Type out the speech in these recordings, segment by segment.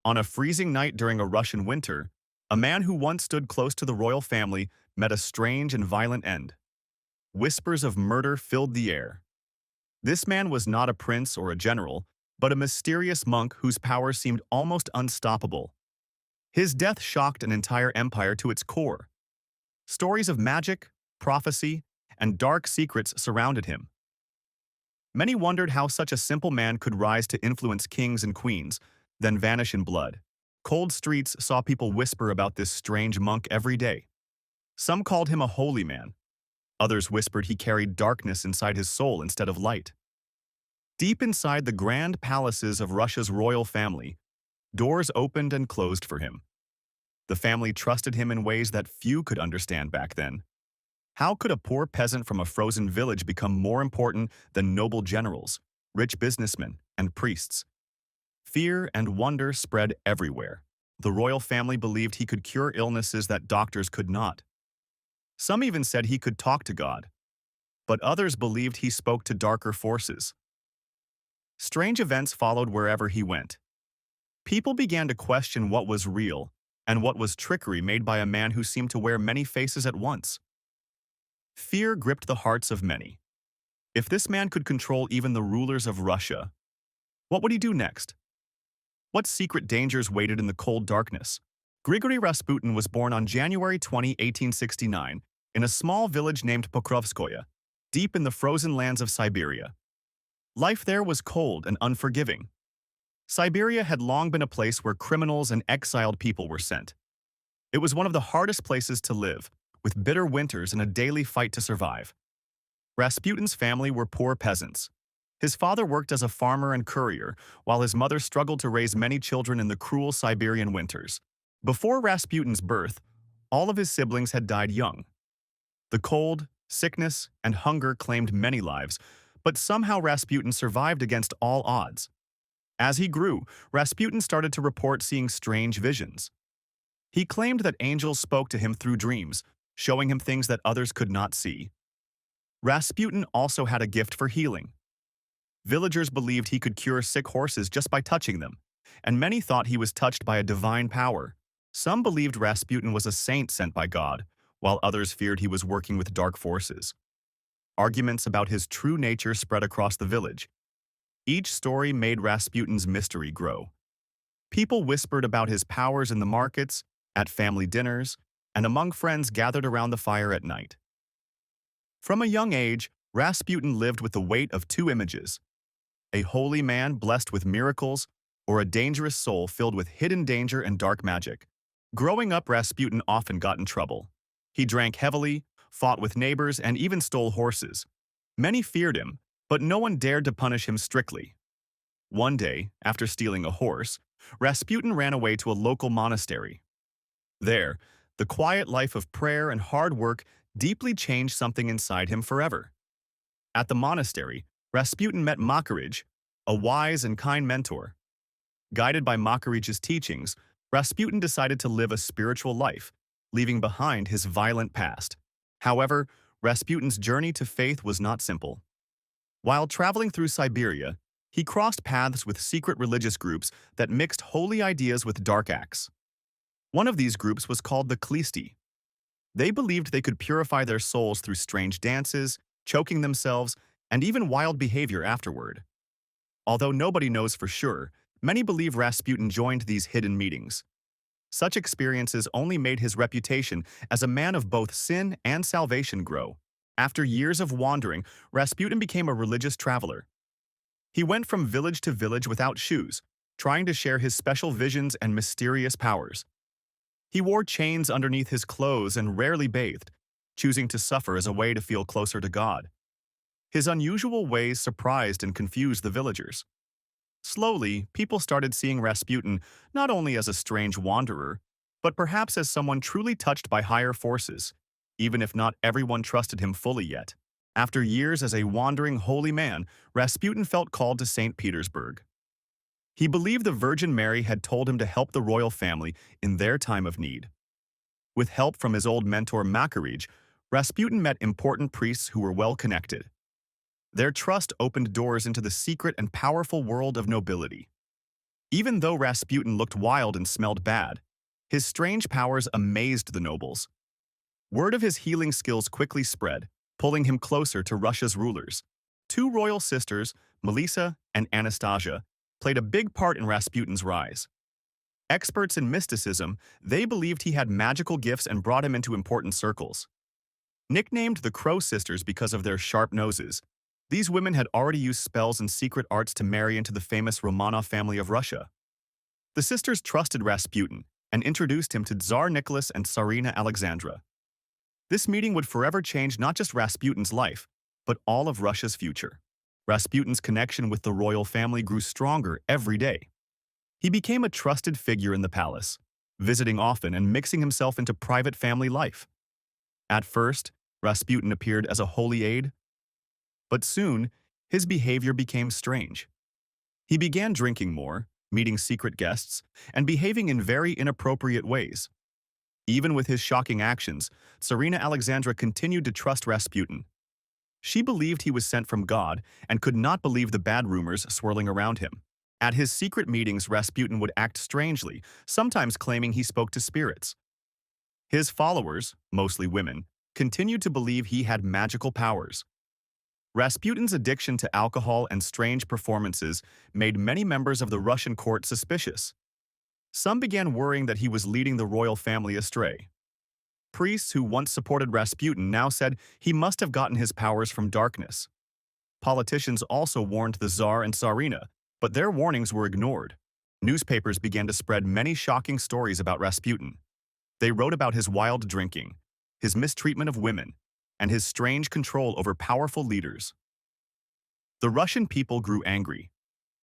On a freezing night during a Russian winter, a man who once stood close to the royal family met a strange and violent end. Whispers of murder filled the air. This man was not a prince or a general, but a mysterious monk whose power seemed almost unstoppable. His death shocked an entire empire to its core. Stories of magic, prophecy, and dark secrets surrounded him. Many wondered how such a simple man could rise to influence kings and queens, then vanish in blood. Cold streets saw people whisper about this strange monk every day. Some called him a holy man. Others whispered he carried darkness inside his soul instead of light. Deep inside the grand palaces of Russia's royal family, doors opened and closed for him. The family trusted him in ways that few could understand back then. How could a poor peasant from a frozen village become more important than noble generals, rich businessmen, and priests? Fear and wonder spread everywhere. The royal family believed he could cure illnesses that doctors could not. Some even said he could talk to God, but others believed he spoke to darker forces. Strange events followed wherever he went. People began to question what was real and what was trickery made by a man who seemed to wear many faces at once. Fear gripped the hearts of many. If this man could control even the rulers of Russia, what would he do next? What secret dangers waited in the cold darkness? Grigory Rasputin was born on January 20, 1869, in a small village named Pokrovskoye, deep in the frozen lands of Siberia. Life there was cold and unforgiving. Siberia had long been a place where criminals and exiled people were sent. It was one of the hardest places to live, with bitter winters and a daily fight to survive. Rasputin's family were poor peasants. His father worked as a farmer and courier, while his mother struggled to raise many children in the cruel Siberian winters. Before Rasputin's birth, all of his siblings had died young. The cold, sickness, and hunger claimed many lives, but somehow Rasputin survived against all odds. As he grew, Rasputin started to report seeing strange visions. He claimed that angels spoke to him through dreams, showing him things that others could not see. Rasputin also had a gift for healing. Villagers believed he could cure sick horses just by touching them, and many thought he was touched by a divine power. Some believed Rasputin was a saint sent by God, while others feared he was working with dark forces. Arguments about his true nature spread across the village. Each story made Rasputin's mystery grow. People whispered about his powers in the markets, at family dinners, and among friends gathered around the fire at night. From a young age, Rasputin lived with the weight of two images: a holy man blessed with miracles, or a dangerous soul filled with hidden danger and dark magic. Growing up, Rasputin often got in trouble. He drank heavily, fought with neighbors, and even stole horses. Many feared him, but no one dared to punish him strictly. One day, after stealing a horse, Rasputin ran away to a local monastery. There, the quiet life of prayer and hard work deeply changed something inside him forever. At the monastery, Rasputin met Makarij, a wise and kind mentor. Guided by Makarij's teachings, Rasputin decided to live a spiritual life, leaving behind his violent past. However, Rasputin's journey to faith was not simple. While traveling through Siberia, he crossed paths with secret religious groups that mixed holy ideas with dark acts. One of these groups was called the Klisti. They believed they could purify their souls through strange dances, choking themselves, and even wild behavior afterward. Although nobody knows for sure, many believe Rasputin joined these hidden meetings. Such experiences only made his reputation as a man of both sin and salvation grow. After years of wandering, Rasputin became a religious traveler. He went from village to village without shoes, trying to share his special visions and mysterious powers. He wore chains underneath his clothes and rarely bathed, choosing to suffer as a way to feel closer to God. His unusual ways surprised and confused the villagers. Slowly, people started seeing Rasputin not only as a strange wanderer, but perhaps as someone truly touched by higher forces, even if not everyone trusted him fully yet. After years as a wandering holy man, Rasputin felt called to St. Petersburg. He believed the Virgin Mary had told him to help the royal family in their time of need. With help from his old mentor Makarij, Rasputin met important priests who were well connected. Their trust opened doors into the secret and powerful world of nobility. Even though Rasputin looked wild and smelled bad, his strange powers amazed the nobles. Word of his healing skills quickly spread, pulling him closer to Russia's rulers. Two royal sisters, Melissa and Anastasia, played a big part in Rasputin's rise. Experts in mysticism, they believed he had magical gifts and brought him into important circles. Nicknamed the Crow Sisters because of their sharp noses, these women had already used spells and secret arts to marry into the famous Romanov family of Russia. The sisters trusted Rasputin and introduced him to Tsar Nicholas and Tsarina Alexandra. This meeting would forever change not just Rasputin's life, but all of Russia's future. Rasputin's connection with the royal family grew stronger every day. He became a trusted figure in the palace, visiting often and mixing himself into private family life. At first, Rasputin appeared as a holy aide, but soon, his behavior became strange. He began drinking more, meeting secret guests, and behaving in very inappropriate ways. Even with his shocking actions, Tsarina Alexandra continued to trust Rasputin. She believed he was sent from God and could not believe the bad rumors swirling around him. At his secret meetings, Rasputin would act strangely, sometimes claiming he spoke to spirits. His followers, mostly women, continued to believe he had magical powers. Rasputin's addiction to alcohol and strange performances made many members of the Russian court suspicious. Some began worrying that he was leading the royal family astray. Priests who once supported Rasputin now said he must have gotten his powers from darkness. Politicians also warned the Tsar and Tsarina, but their warnings were ignored. Newspapers began to spread many shocking stories about Rasputin. They wrote about his wild drinking, his mistreatment of women, and his strange control over powerful leaders. The Russian people grew angry.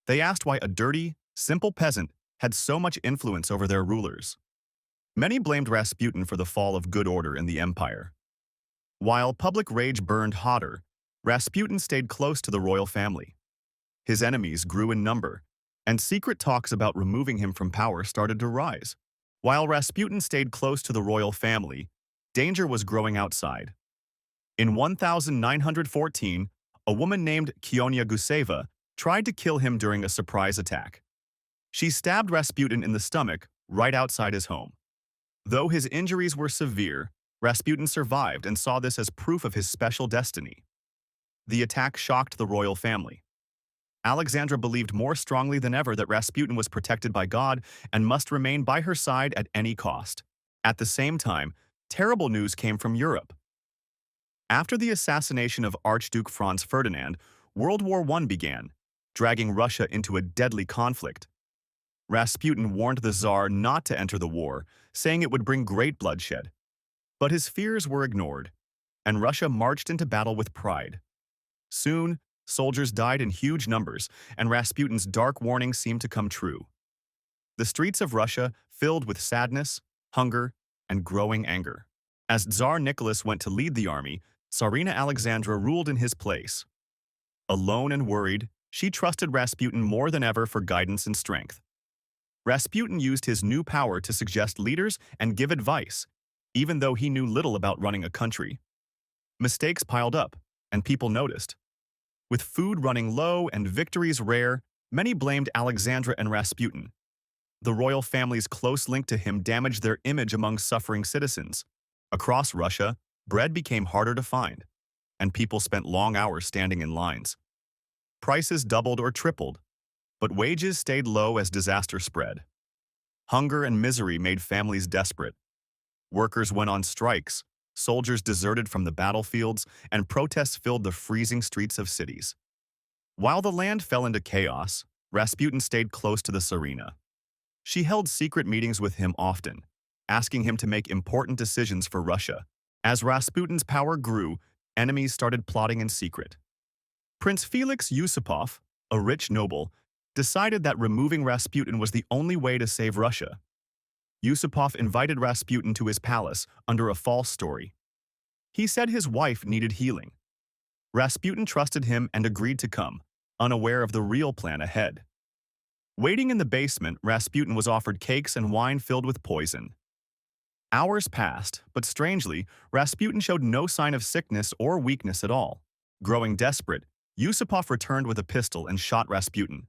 They asked why a dirty, simple peasant had so much influence over their rulers. Many blamed Rasputin for the fall of good order in the empire. While public rage burned hotter, Rasputin stayed close to the royal family. His enemies grew in number, and secret talks about removing him from power started to rise. While Rasputin stayed close to the royal family, danger was growing outside. In 1914, a woman named Kionia Guseva tried to kill him during a surprise attack. She stabbed Rasputin in the stomach right outside his home. Though his injuries were severe, Rasputin survived and saw this as proof of his special destiny. The attack shocked the royal family. Alexandra believed more strongly than ever that Rasputin was protected by God and must remain by her side at any cost. At the same time, terrible news came from Europe. After the assassination of Archduke Franz Ferdinand, World War I began, dragging Russia into a deadly conflict. Rasputin warned the Tsar not to enter the war, saying it would bring great bloodshed. But his fears were ignored, and Russia marched into battle with pride. Soon, soldiers died in huge numbers, and Rasputin's dark warning seemed to come true. The streets of Russia filled with sadness, hunger, and growing anger. As Tsar Nicholas went to lead the army, Tsarina Alexandra ruled in his place. Alone and worried, she trusted Rasputin more than ever for guidance and strength. Rasputin used his new power to suggest leaders and give advice, even though he knew little about running a country. Mistakes piled up, and people noticed. With food running low and victories rare, many blamed Alexandra and Rasputin. The royal family's close link to him damaged their image among suffering citizens. Across Russia, bread became harder to find, and people spent long hours standing in lines. Prices doubled or tripled, but wages stayed low as disaster spread. Hunger and misery made families desperate. Workers went on strikes, soldiers deserted from the battlefields, and protests filled the freezing streets of cities. While the land fell into chaos, Rasputin stayed close to the Tsarina. She held secret meetings with him often, asking him to make important decisions for Russia. As Rasputin's power grew, enemies started plotting in secret. Prince Felix Yusupov, a rich noble, decided that removing Rasputin was the only way to save Russia. Yusupov invited Rasputin to his palace under a false story. He said his wife needed healing. Rasputin trusted him and agreed to come, unaware of the real plan ahead. Waiting in the basement, Rasputin was offered cakes and wine filled with poison. Hours passed, but strangely, Rasputin showed no sign of sickness or weakness at all. Growing desperate, Yusupov returned with a pistol and shot Rasputin.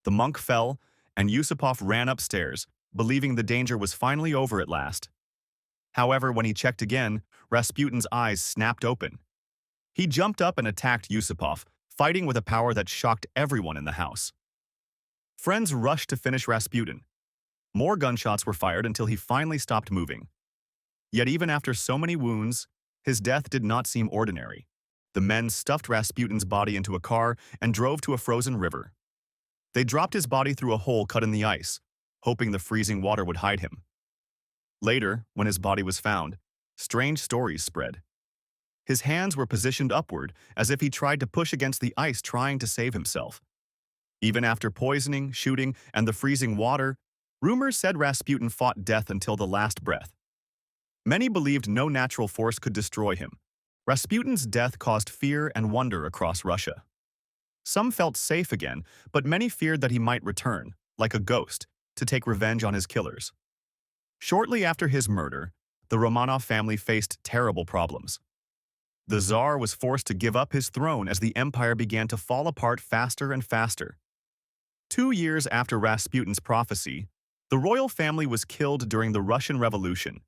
The monk fell, and Yusupov ran upstairs, believing the danger was finally over at last. However, when he checked again, Rasputin's eyes snapped open. He jumped up and attacked Yusupov, fighting with a power that shocked everyone in the house. Friends rushed to finish Rasputin. More gunshots were fired until he finally stopped moving. Yet even after so many wounds, his death did not seem ordinary. The men stuffed Rasputin's body into a car and drove to a frozen river. They dropped his body through a hole cut in the ice, hoping the freezing water would hide him. Later, when his body was found, strange stories spread. His hands were positioned upward, as if he tried to push against the ice trying to save himself. Even after poisoning, shooting, and the freezing water, rumors said Rasputin fought death until the last breath. Many believed no natural force could destroy him. Rasputin's death caused fear and wonder across Russia. Some felt safe again, but many feared that he might return, like a ghost, to take revenge on his killers. Shortly after his murder, the Romanov family faced terrible problems. The Tsar was forced to give up his throne as the empire began to fall apart faster and faster. 2 years after Rasputin's prophecy, the royal family was killed during the Russian Revolution.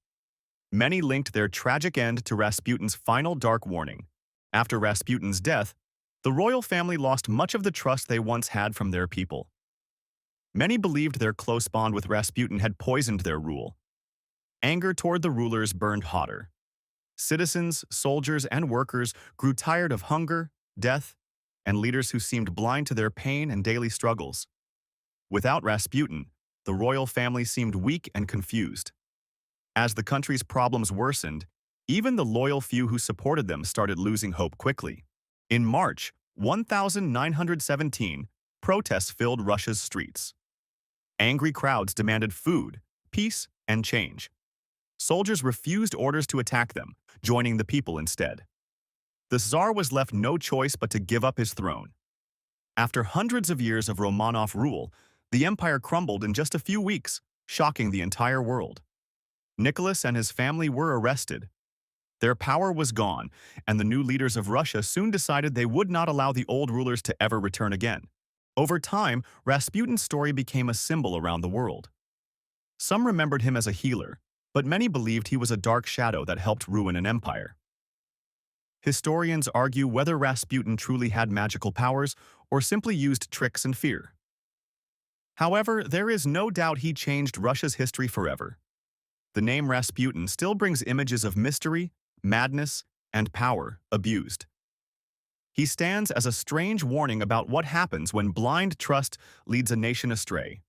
Many linked their tragic end to Rasputin's final dark warning. After Rasputin's death, the royal family lost much of the trust they once had from their people. Many believed their close bond with Rasputin had poisoned their rule. Anger toward the rulers burned hotter. Citizens, soldiers, and workers grew tired of hunger, death, and leaders who seemed blind to their pain and daily struggles. Without Rasputin, the royal family seemed weak and confused. As the country's problems worsened, even the loyal few who supported them started losing hope quickly. In March 1917, protests filled Russia's streets. Angry crowds demanded food, peace, and change. Soldiers refused orders to attack them, joining the people instead. The Tsar was left no choice but to give up his throne. After hundreds of years of Romanov rule, the empire crumbled in just a few weeks, shocking the entire world. Nicholas and his family were arrested. Their power was gone, and the new leaders of Russia soon decided they would not allow the old rulers to ever return again. Over time, Rasputin's story became a symbol around the world. Some remembered him as a healer, but many believed he was a dark shadow that helped ruin an empire. Historians argue whether Rasputin truly had magical powers or simply used tricks and fear. However, there is no doubt he changed Russia's history forever. The name Rasputin still brings images of mystery, madness, and power abused. He stands as a strange warning about what happens when blind trust leads a nation astray.